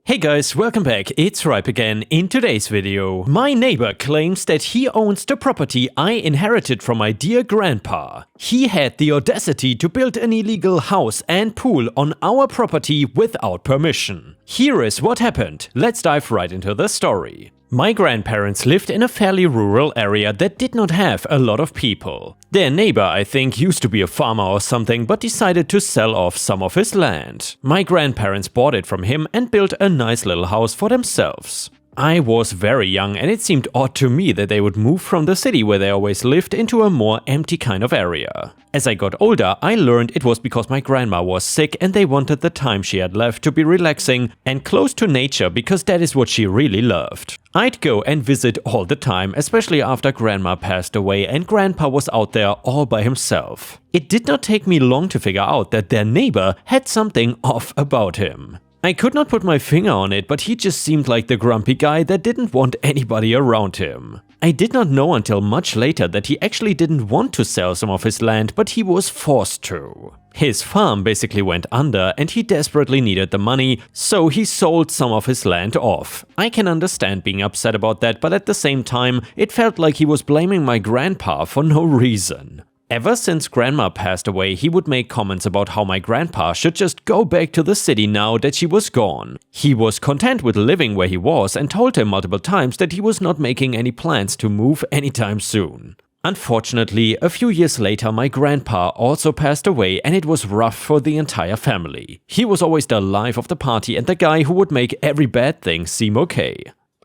Hey guys, welcome back, it's Ripe again. In today's video, my neighbor claims that he owns the property I inherited from my dear grandpa. He had the audacity to build an illegal house and pool on our property without permission. Here is what happened. Let's dive right into the story. My grandparents lived in a fairly rural area that did not have a lot of people. Their neighbor, I think, used to be a farmer or something, but decided to sell off some of his land. My grandparents bought it from him and built a nice little house for themselves. I was very young and it seemed odd to me that they would move from the city where they always lived into a more empty kind of area. As I got older, I learned it was because my grandma was sick and they wanted the time she had left to be relaxing and close to nature because that is what she really loved. I'd go and visit all the time, especially after grandma passed away and grandpa was out there all by himself. It did not take me long to figure out that their neighbor had something off about him. I could not put my finger on it, but he just seemed like the grumpy guy that didn't want anybody around him. I did not know until much later that he actually didn't want to sell some of his land, but he was forced to. His farm basically went under and he desperately needed the money, so he sold some of his land off. I can understand being upset about that, but at the same time, it felt like he was blaming my grandpa for no reason. Ever since grandma passed away, he would make comments about how my grandpa should just go back to the city now that she was gone. He was content with living where he was and told him multiple times that he was not making any plans to move anytime soon. Unfortunately, a few years later my grandpa also passed away and it was rough for the entire family. He was always the life of the party and the guy who would make every bad thing seem okay.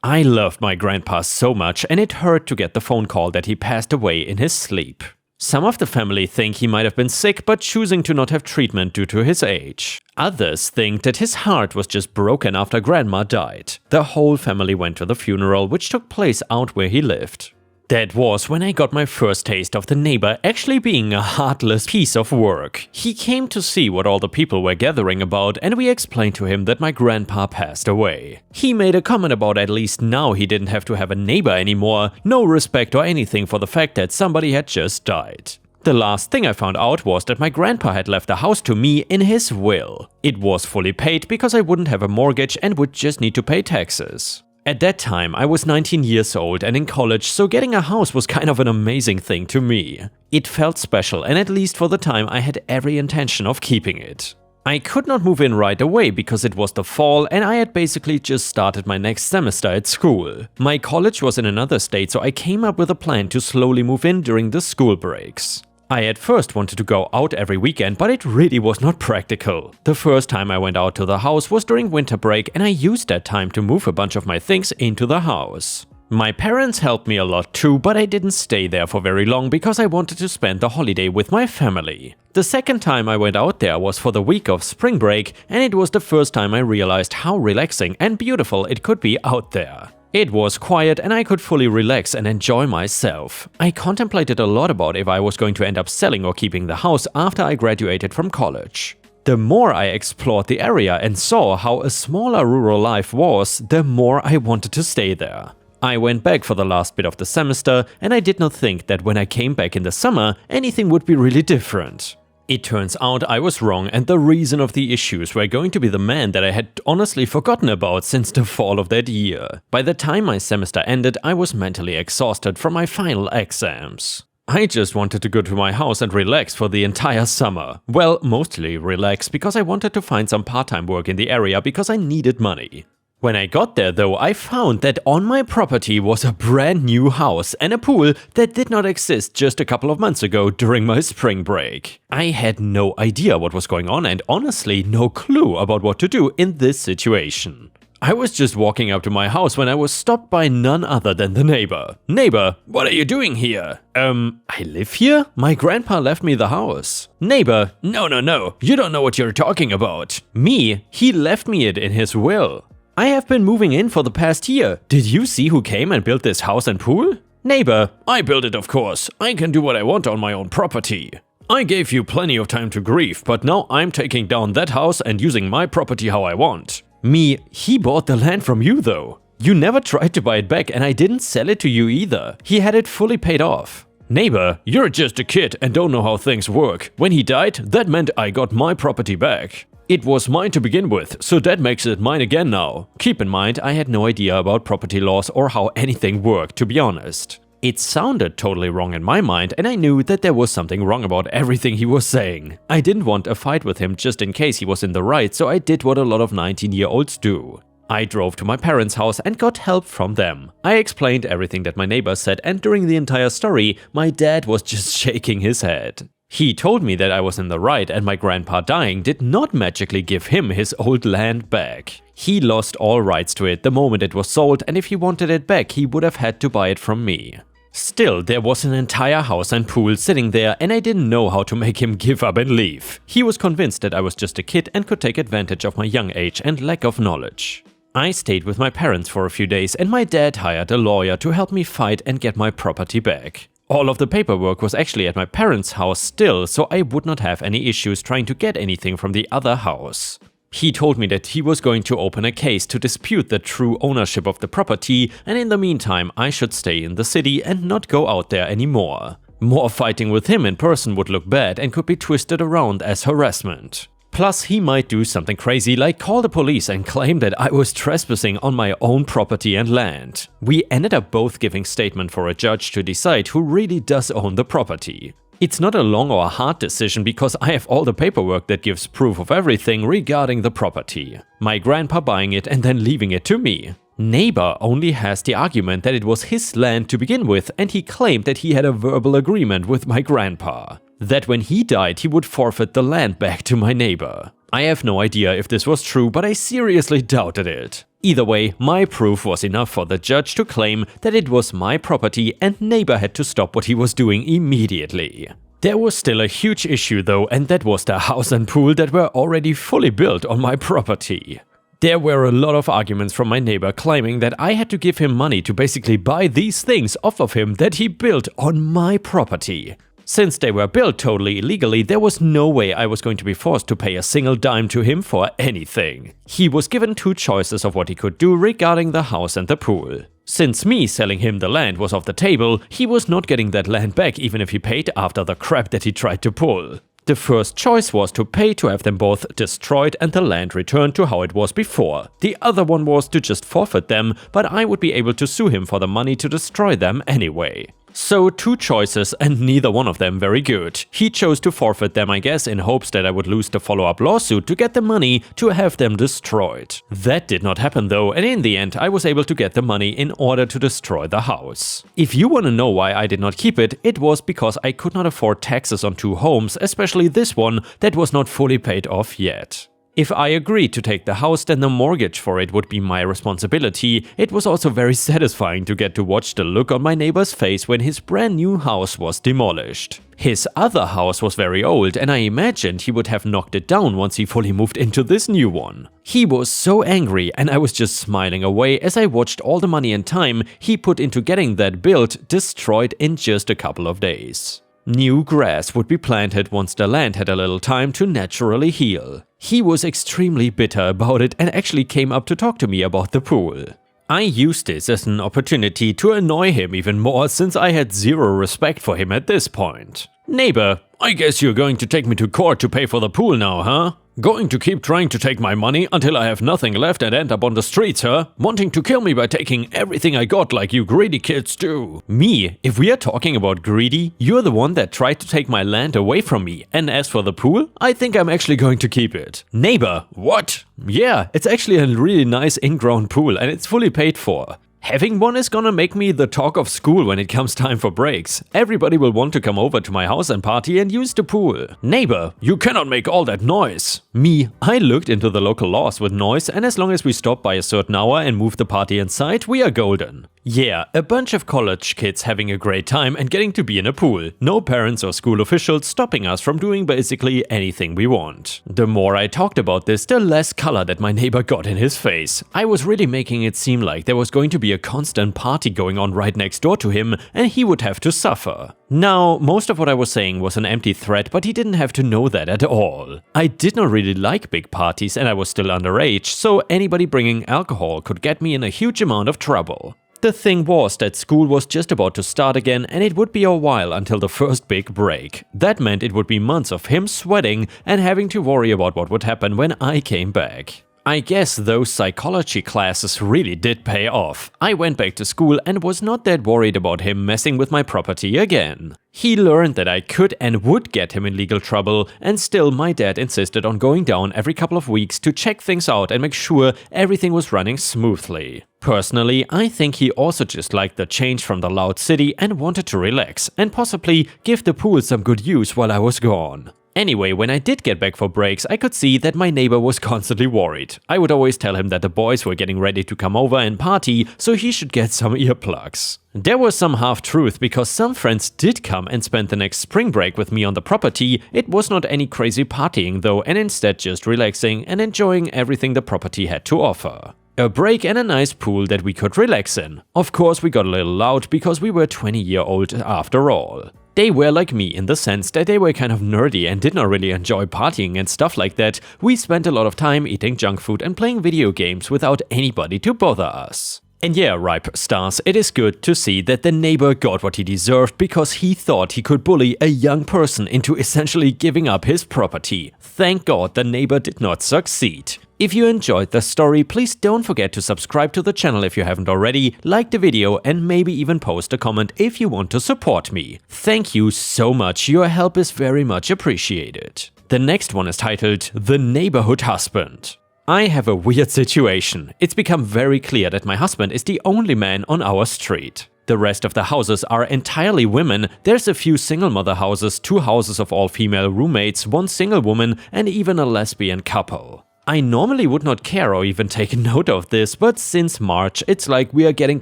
I loved my grandpa so much and it hurt to get the phone call that he passed away in his sleep. Some of the family think he might have been sick but choosing to not have treatment due to his age. Others think that his heart was just broken after grandma died. The whole family went to the funeral, which took place out where he lived. That was when I got my first taste of the neighbor actually being a heartless piece of work. He came to see what all the people were gathering about and we explained to him that my grandpa passed away. He made a comment about at least now he didn't have to have a neighbor anymore, no respect or anything for the fact that somebody had just died. The last thing I found out was that my grandpa had left the house to me in his will. It was fully paid because I wouldn't have a mortgage and would just need to pay taxes. At that time, I was 19 years old and in college, so getting a house was kind of an amazing thing to me. It felt special and at least for the time I had every intention of keeping it. I could not move in right away because it was the fall and I had basically just started my next semester at school. My college was in another state, so I came up with a plan to slowly move in during the school breaks. I at first wanted to go out every weekend, but it really was not practical. The first time I went out to the house was during winter break and I used that time to move a bunch of my things into the house. My parents helped me a lot too, but I didn't stay there for very long because I wanted to spend the holiday with my family. The second time I went out there was for the week of spring break and it was the first time I realized how relaxing and beautiful it could be out there. It was quiet and I could fully relax and enjoy myself. I contemplated a lot about if I was going to end up selling or keeping the house after I graduated from college. The more I explored the area and saw how a smaller rural life was, the more I wanted to stay there. I went back for the last bit of the semester and I did not think that when I came back in the summer, anything would be really different. It turns out I was wrong and the reason of the issues were going to be the man that I had honestly forgotten about since the fall of that year. By the time my semester ended, I was mentally exhausted from my final exams. I just wanted to go to my house and relax for the entire summer. Well, mostly relax because I wanted to find some part-time work in the area because I needed money. When I got there though, I found that on my property was a brand new house and a pool that did not exist just a couple of months ago during my spring break. I had no idea what was going on and honestly no clue about what to do in this situation. I was just walking up to my house when I was stopped by none other than the neighbor. Neighbor, what are you doing here? I live here? My grandpa left me the house. Neighbor, no, you don't know what you're talking about. Me? He left me it in his will. I have been moving in for the past year. Did you see who came and built this house and pool? Neighbor, I built it of course. I can do what I want on my own property. I gave you plenty of time to grieve, but now I'm taking down that house and using my property how I want. Me, he bought the land from you though. You never tried to buy it back and I didn't sell it to you either. He had it fully paid off. Neighbor, you're just a kid and don't know how things work. When he died, that meant I got my property back. It was mine to begin with, so that makes it mine again now. Keep in mind, I had no idea about property laws or how anything worked, to be honest. It sounded totally wrong in my mind, and I knew that there was something wrong about everything he was saying. I didn't want a fight with him just in case he was in the right, so I did what a lot of 19-year-olds do. I drove to my parents' house and got help from them. I explained everything that my neighbor said, and during the entire story, my dad was just shaking his head. He told me that I was in the right and my grandpa dying did not magically give him his old land back. He lost all rights to it the moment it was sold, and if he wanted it back, he would have had to buy it from me. Still, there was an entire house and pool sitting there, and I didn't know how to make him give up and leave. He was convinced that I was just a kid and could take advantage of my young age and lack of knowledge. I stayed with my parents for a few days, and my dad hired a lawyer to help me fight and get my property back. All of the paperwork was actually at my parents' house still, so I would not have any issues trying to get anything from the other house. He told me that he was going to open a case to dispute the true ownership of the property, and in the meantime I should stay in the city and not go out there anymore. More fighting with him in person would look bad and could be twisted around as harassment. Plus, he might do something crazy like call the police and claim that I was trespassing on my own property and land. We ended up both giving statement for a judge to decide who really does own the property. It's not a long or hard decision because I have all the paperwork that gives proof of everything regarding the property. My grandpa buying it and then leaving it to me. Neighbor only has the argument that it was his land to begin with, and he claimed that he had a verbal agreement with my grandpa. That when he died he would forfeit the land back to my neighbor. I have no idea if this was true, but I seriously doubted it. Either way, my proof was enough for the judge to claim that it was my property and neighbor had to stop what he was doing immediately. There was still a huge issue though, and that was the house and pool that were already fully built on my property. There were a lot of arguments from my neighbor claiming that I had to give him money to basically buy these things off of him that he built on my property. Since they were built totally illegally, there was no way I was going to be forced to pay a single dime to him for anything. He was given two choices of what he could do regarding the house and the pool. Since me selling him the land was off the table, he was not getting that land back even if he paid after the crap that he tried to pull. The first choice was to pay to have them both destroyed and the land returned to how it was before. The other one was to just forfeit them, but I would be able to sue him for the money to destroy them anyway. So two choices and neither one of them very good. He chose to forfeit them, I guess, in hopes that I would lose the follow-up lawsuit to get the money to have them destroyed. That did not happen though, and in the end I was able to get the money in order to destroy the house. If you want to know why I did not keep it, it was because I could not afford taxes on two homes, especially this one that was not fully paid off yet. If I agreed to take the house, then the mortgage for it would be my responsibility. It was also very satisfying to get to watch the look on my neighbor's face when his brand new house was demolished. His other house was very old, and I imagined he would have knocked it down once he fully moved into this new one. He was so angry, and I was just smiling away as I watched all the money and time he put into getting that built destroyed in just a couple of days. New grass would be planted once the land had a little time to naturally heal. He was extremely bitter about it and actually came up to talk to me about the pool. I used this as an opportunity to annoy him even more since I had zero respect for him at this point. Neighbor, I guess you're going to take me to court to pay for the pool now, huh? Going to keep trying to take my money until I have nothing left and end up on the streets, huh? Wanting to kill me by taking everything I got like you greedy kids do. Me? If we are talking about greedy, you're the one that tried to take my land away from me. And as for the pool, I think I'm actually going to keep it. Neighbor, what? Yeah, it's actually a really nice in-ground pool and it's fully paid for. Having one is gonna make me the talk of school when it comes time for breaks. Everybody will want to come over to my house and party and use the pool. Neighbor, you cannot make all that noise. Me, I looked into the local laws with noise, and as long as we stop by a certain hour and move the party inside, we are golden. Yeah, a bunch of college kids having a great time and getting to be in a pool. No parents or school officials stopping us from doing basically anything we want. The more I talked about this, the less color that my neighbor got in his face. I was really making it seem like there was going to be a constant party going on right next door to him and he would have to suffer. Now, most of what I was saying was an empty threat, but he didn't have to know that at all. I did not really like big parties and I was still underage, so anybody bringing alcohol could get me in a huge amount of trouble. The thing was that school was just about to start again and it would be a while until the first big break. That meant it would be months of him sweating and having to worry about what would happen when I came back. I guess those psychology classes really did pay off. I went back to school and was not that worried about him messing with my property again. He learned that I could and would get him in legal trouble, and still my dad insisted on going down every couple of weeks to check things out and make sure everything was running smoothly. Personally, I think he also just liked the change from the loud city and wanted to relax, and possibly give the pool some good use while I was gone. Anyway, when I did get back for breaks, I could see that my neighbor was constantly worried. I would always tell him that the boys were getting ready to come over and party, so he should get some earplugs. There was some half-truth because some friends did come and spend the next spring break with me on the property. It was not any crazy partying though, and instead just relaxing and enjoying everything the property had to offer. A break and a nice pool that we could relax in. Of course, we got a little loud because we were 20-year-old after all. They were like me in the sense that they were kind of nerdy and did not really enjoy partying and stuff like that. We spent a lot of time eating junk food and playing video games without anybody to bother us. And yeah, Ripe Stars, it is good to see that the neighbor got what he deserved because he thought he could bully a young person into essentially giving up his property. Thank God the neighbor did not succeed. If you enjoyed the story, please don't forget to subscribe to the channel if you haven't already, like the video and maybe even post a comment if you want to support me. Thank you so much, your help is very much appreciated. The next one is titled The Neighborhood Husband. I have a weird situation. It's become very clear that my husband is the only man on our street. The rest of the houses are entirely women. There's a few single mother houses, 2 houses of all female roommates, 1 single woman and even a lesbian couple. I normally would not care or even take note of this, but since March it's like we are getting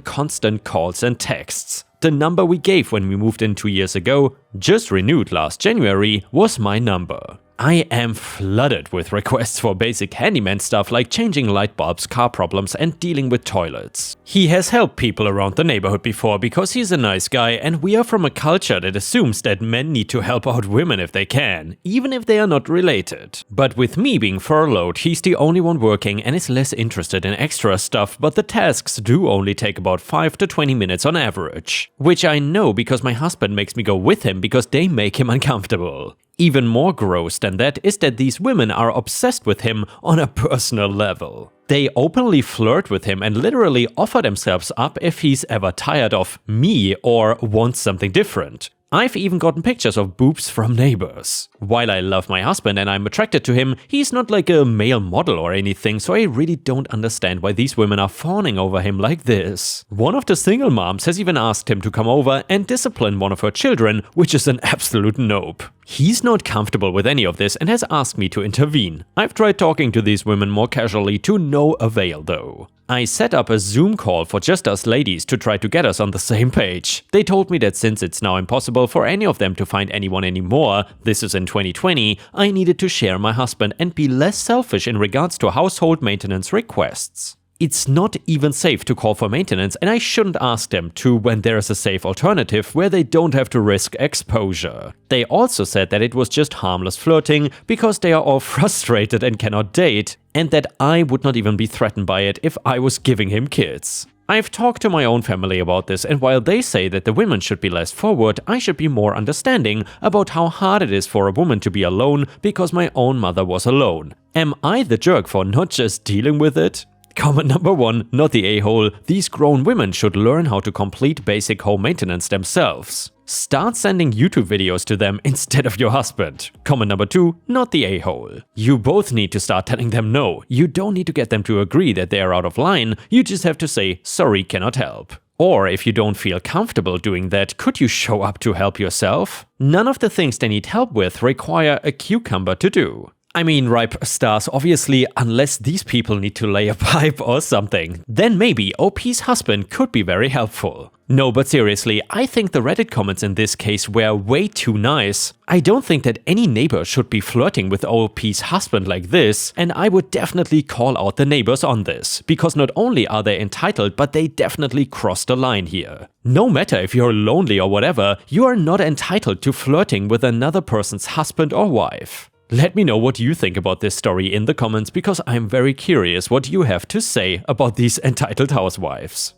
constant calls and texts. The number we gave when we moved in 2 years ago, just renewed last January, was my number. I am flooded with requests for basic handyman stuff like changing light bulbs, car problems and dealing with toilets. He has helped people around the neighborhood before because he's a nice guy and we are from a culture that assumes that men need to help out women if they can, even if they are not related. But with me being furloughed, he's the only one working and is less interested in extra stuff, but the tasks do only take about 5 to 20 minutes on average. Which I know because my husband makes me go with him because they make him uncomfortable. Even more gross than that is that these women are obsessed with him on a personal level. They openly flirt with him and literally offer themselves up if he's ever tired of me or wants something different. I've even gotten pictures of boobs from neighbors. While I love my husband and I'm attracted to him, he's not like a male model or anything, so I really don't understand why these women are fawning over him like this. One of the single moms has even asked him to come over and discipline one of her children, which is an absolute nope. He's not comfortable with any of this and has asked me to intervene. I've tried talking to these women more casually to no avail though. I set up a Zoom call for just us ladies to try to get us on the same page. They told me that since it's now impossible for any of them to find anyone anymore, this is in 2020, I needed to share my husband and be less selfish in regards to household maintenance requests. It's not even safe to call for maintenance and I shouldn't ask them to when there is a safe alternative where they don't have to risk exposure. They also said that it was just harmless flirting because they are all frustrated and cannot date, and that I would not even be threatened by it if I was giving him kids. I've talked to my own family about this, and while they say that the women should be less forward, I should be more understanding about how hard it is for a woman to be alone because my own mother was alone. Am I the jerk for not just dealing with it? Comment number 1, not the a-hole. These grown women should learn how to complete basic home maintenance themselves. Start sending YouTube videos to them instead of your husband. Comment number 2, not the a-hole. You both need to start telling them no. You don't need to get them to agree that they are out of line, you just have to say, sorry, cannot help. Or if you don't feel comfortable doing that, could you show up to help yourself? None of the things they need help with require a cucumber to do. I mean, Ripe Stars, obviously, unless these people need to lay a pipe or something, then maybe OP's husband could be very helpful. No, but seriously, I think the Reddit comments in this case were way too nice. I don't think that any neighbor should be flirting with OP's husband like this, and I would definitely call out the neighbors on this, because not only are they entitled, but they definitely crossed the line here. No matter if you're lonely or whatever, you are not entitled to flirting with another person's husband or wife. Let me know what you think about this story in the comments because I'm very curious what you have to say about these entitled housewives.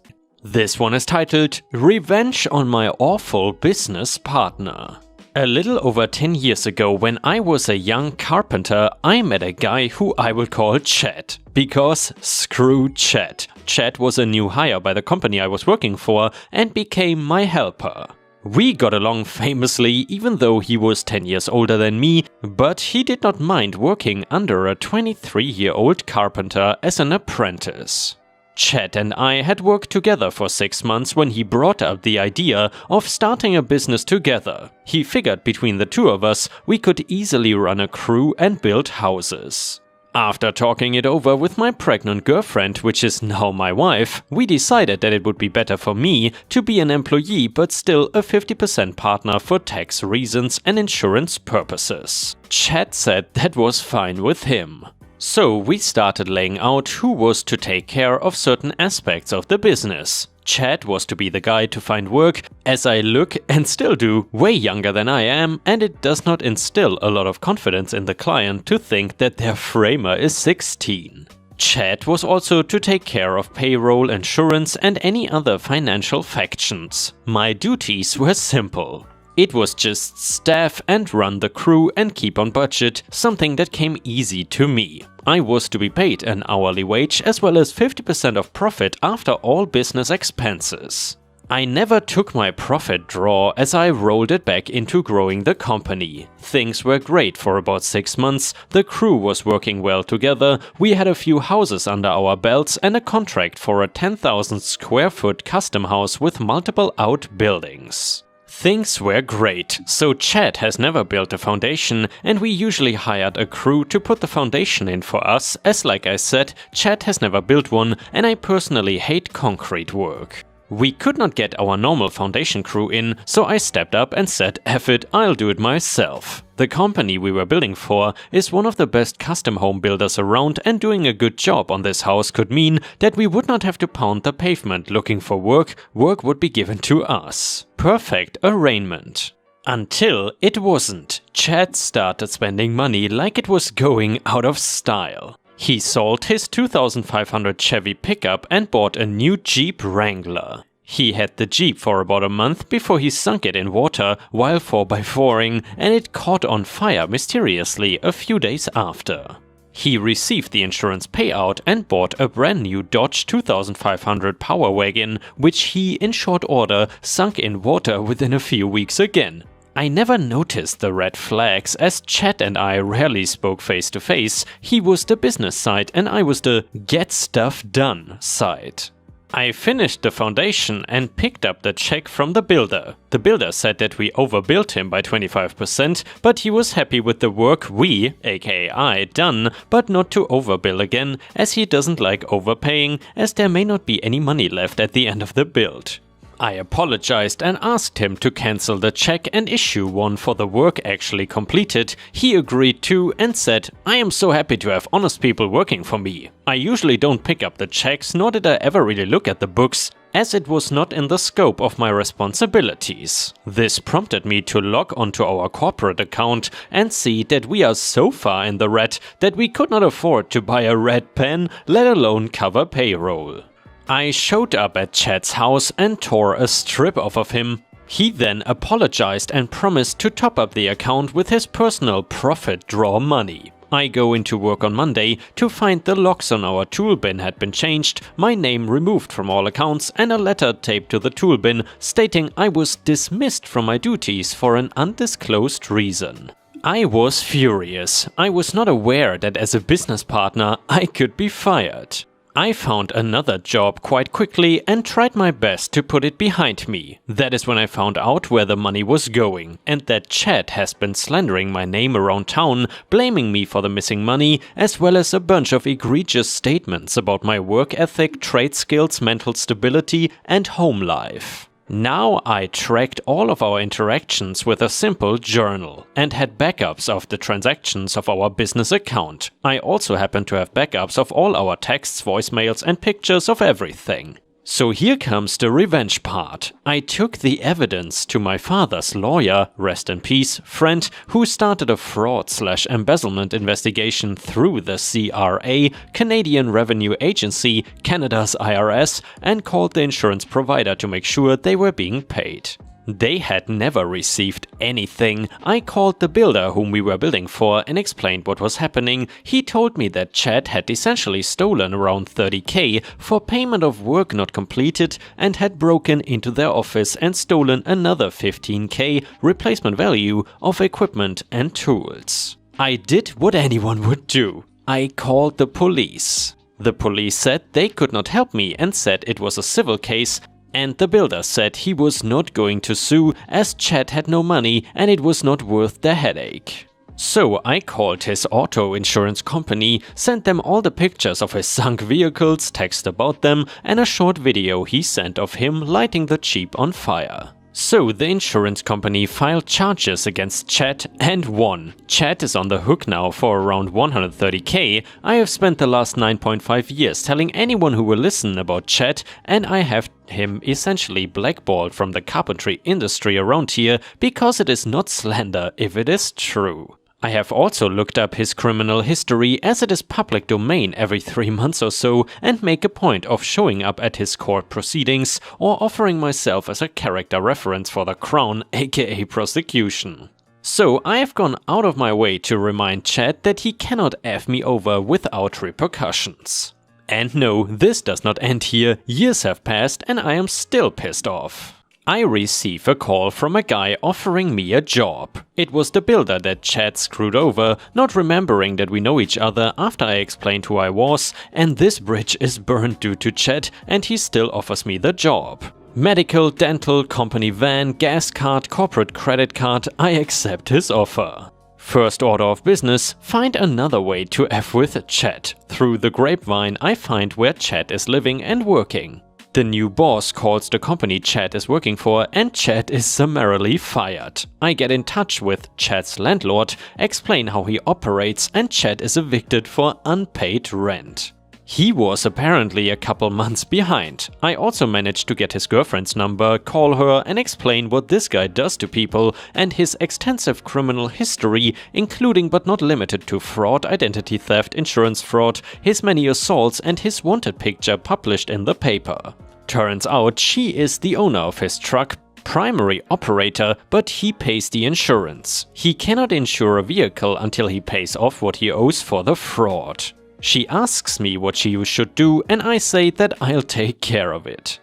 This one is titled Revenge on My Awful Business Partner. A little over 10 years ago, when I was a young carpenter, I met a guy who I will call Chad. Because screw Chad. Chad was a new hire by the company I was working for and became my helper. We got along famously, even though he was 10 years older than me, but he did not mind working under a 23-year-old carpenter as an apprentice. Chad and I had worked together for 6 months when he brought up the idea of starting a business together. He figured between the two of us, we could easily run a crew and build houses. After talking it over with my pregnant girlfriend, which is now my wife, we decided that it would be better for me to be an employee but still a 50% partner for tax reasons and insurance purposes. Chad said that was fine with him. So we started laying out who was to take care of certain aspects of the business. Chad was to be the guy to find work, as I look, and still do, way younger than I am, and it does not instill a lot of confidence in the client to think that their framer is 16. Chad was also to take care of payroll, insurance, and any other financial factions. My duties were simple. It was just staff and run the crew and keep on budget, something that came easy to me. I was to be paid an hourly wage as well as 50% of profit after all business expenses. I never took my profit draw as I rolled it back into growing the company. Things were great for about 6 months, the crew was working well together, we had a few houses under our belts and a contract for a 10,000 square foot custom house with multiple outbuildings. Things were great, so Chad has never built a foundation and we usually hired a crew to put the foundation in for us, as like I said, Chad has never built one and I personally hate concrete work. We could not get our normal foundation crew in, so I stepped up and said, F it, I'll do it myself. The company we were building for is one of the best custom home builders around, and doing a good job on this house could mean that we would not have to pound the pavement looking for work, work would be given to us. Perfect arrangement. Until it wasn't. Chad started spending money like it was going out of style. He sold his 2500 Chevy pickup and bought a new Jeep Wrangler. He had the Jeep for about a month before he sunk it in water while 4x4ing, and it caught on fire mysteriously a few days after. He received the insurance payout and bought a brand new Dodge 2500 Power Wagon, which he, in short order, sunk in water within a few weeks again. I never noticed the red flags, as Chad and I rarely spoke face to face. He was the business side and I was the get stuff done side. I finished the foundation and picked up the check from the builder. The builder said that we overbilled him by 25%, but he was happy with the work we, aka I, done, but not to overbill again, as he doesn't like overpaying, as there may not be any money left at the end of the build. I apologized and asked him to cancel the check and issue one for the work actually completed. He agreed to and said, I am so happy to have honest people working for me. I usually don't pick up the checks, nor did I ever really look at the books, as it was not in the scope of my responsibilities. This prompted me to log onto our corporate account and see that we are so far in the red that we could not afford to buy a red pen, let alone cover payroll. I showed up at Chad's house and tore a strip off of him. He then apologized and promised to top up the account with his personal profit draw money. I go into work on Monday to find the locks on our tool bin had been changed, my name removed from all accounts, and a letter taped to the tool bin stating I was dismissed from my duties for an undisclosed reason. I was furious. I was not aware that as a business partner I could be fired. I found another job quite quickly and tried my best to put it behind me. That is when I found out where the money was going, and that Chad has been slandering my name around town, blaming me for the missing money, as well as a bunch of egregious statements about my work ethic, trade skills, mental stability, and home life. Now I tracked all of our interactions with a simple journal and had backups of the transactions of our business account. I also happened to have backups of all our texts, voicemails and pictures of everything. So here comes the revenge part. I took the evidence to my father's lawyer, rest in peace, friend, who started a fraud/embezzlement investigation through the CRA, Canadian Revenue Agency, Canada's IRS, and called the insurance provider to make sure they were being paid. They had never received anything. I called the builder whom we were building for and explained what was happening. He told me that Chad had essentially stolen around 30k for payment of work not completed and had broken into their office and stolen another 15k replacement value of equipment and tools. I did what anyone would do. I called the police. The police said they could not help me and said it was a civil case, and the builder said he was not going to sue as Chad had no money and it was not worth the headache. So I called his auto insurance company, sent them all the pictures of his sunk vehicles, text about them, and a short video he sent of him lighting the Jeep on fire. So the insurance company filed charges against Chad and won. Chad is on the hook now for around 130k. I have spent the last 9.5 years telling anyone who will listen about Chad, and I have him essentially blackballed from the carpentry industry around here because it is not slander if it is true. I have also looked up his criminal history as it is public domain every 3 months or so and make a point of showing up at his court proceedings or offering myself as a character reference for the Crown, aka prosecution. So I have gone out of my way to remind Chad that he cannot F me over without repercussions. And no, this does not end here. Years have passed and I am still pissed off. I receive a call from a guy offering me a job. It was the builder that Chad screwed over, not remembering that we know each other after I explained who I was, and this bridge is burned due to Chad and he still offers me the job. Medical, dental, company van, gas card, corporate credit card, I accept his offer. First order of business, find another way to F with Chad. Through the grapevine I find where Chad is living and working. The new boss calls the company Chad is working for and Chad is summarily fired. I get in touch with Chad's landlord, explain how he operates, and Chad is evicted for unpaid rent. He was apparently a couple months behind. I also managed to get his girlfriend's number, call her and explain what this guy does to people and his extensive criminal history, including but not limited to fraud, identity theft, insurance fraud, his many assaults and his wanted picture published in the paper. Turns out she is the owner of his truck, primary operator, but he pays the insurance. He cannot insure a vehicle until he pays off what he owes for the fraud. She asks me what she should do and I say that I'll take care of it.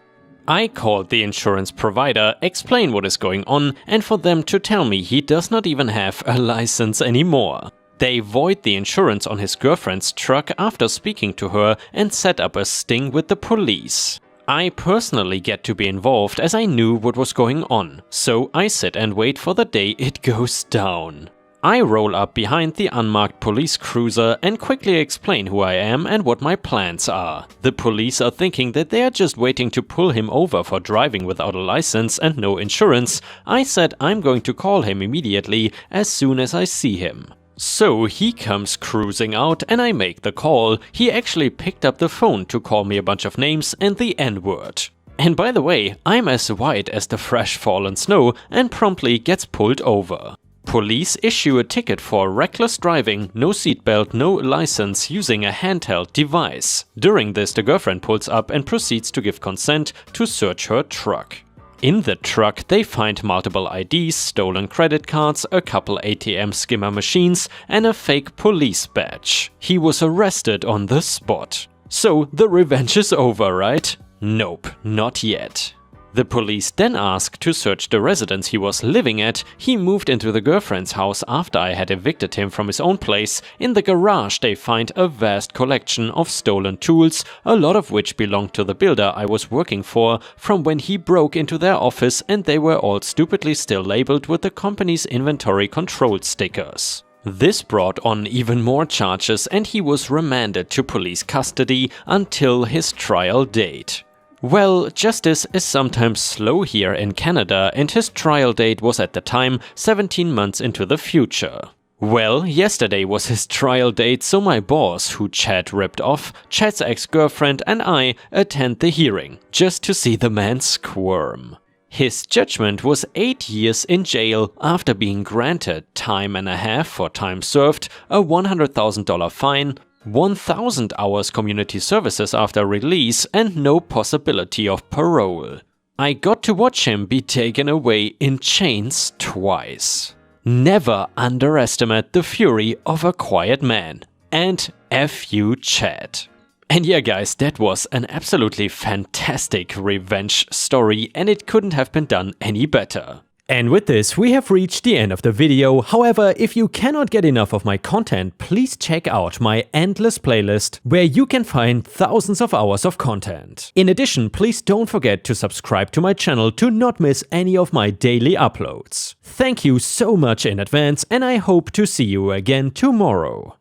I called the insurance provider, explain what is going on, and for them to tell me he does not even have a license anymore. They void the insurance on his girlfriend's truck after speaking to her and set up a sting with the police. I personally get to be involved as I knew what was going on, so I sit and wait for the day it goes down. I roll up behind the unmarked police cruiser and quickly explain who I am and what my plans are. The police are thinking that they are just waiting to pull him over for driving without a license and no insurance. I said I'm going to call him immediately as soon as I see him. So he comes cruising out and I make the call. He actually picked up the phone to call me a bunch of names and the N-word. And by the way, I'm as white as the fresh fallen snow and promptly gets pulled over. Police issue a ticket for reckless driving, no seatbelt, no license, using a handheld device. During this, the girlfriend pulls up and proceeds to give consent to search her truck. In the truck, they find multiple IDs, stolen credit cards, a couple ATM skimmer machines, and a fake police badge. He was arrested on the spot. So the revenge is over, right? Nope, not yet. The police then ask to search the residence he was living at. He moved into the girlfriend's house after I had evicted him from his own place. In the garage they find a vast collection of stolen tools, a lot of which belonged to the builder I was working for from when he broke into their office, and they were all stupidly still labeled with the company's inventory control stickers. This brought on even more charges and he was remanded to police custody until his trial date. Well, justice is sometimes slow here in Canada and his trial date was at the time 17 months into the future. Well, yesterday was his trial date, so my boss, who Chad ripped off, Chad's ex-girlfriend and I attend the hearing, just to see the man squirm. His judgment was 8 years in jail after being granted time and a half for time served, a $100,000 fine, 1,000 hours community services after release, and no possibility of parole. I got to watch him be taken away in chains twice. Never underestimate the fury of a quiet man. And F you, Chad. And yeah guys, that was an absolutely fantastic revenge story and it couldn't have been done any better. And with this, we have reached the end of the video. However, if you cannot get enough of my content, please check out my endless playlist, where you can find thousands of hours of content. In addition, please don't forget to subscribe to my channel to not miss any of my daily uploads. Thank you so much in advance, and I hope to see you again tomorrow.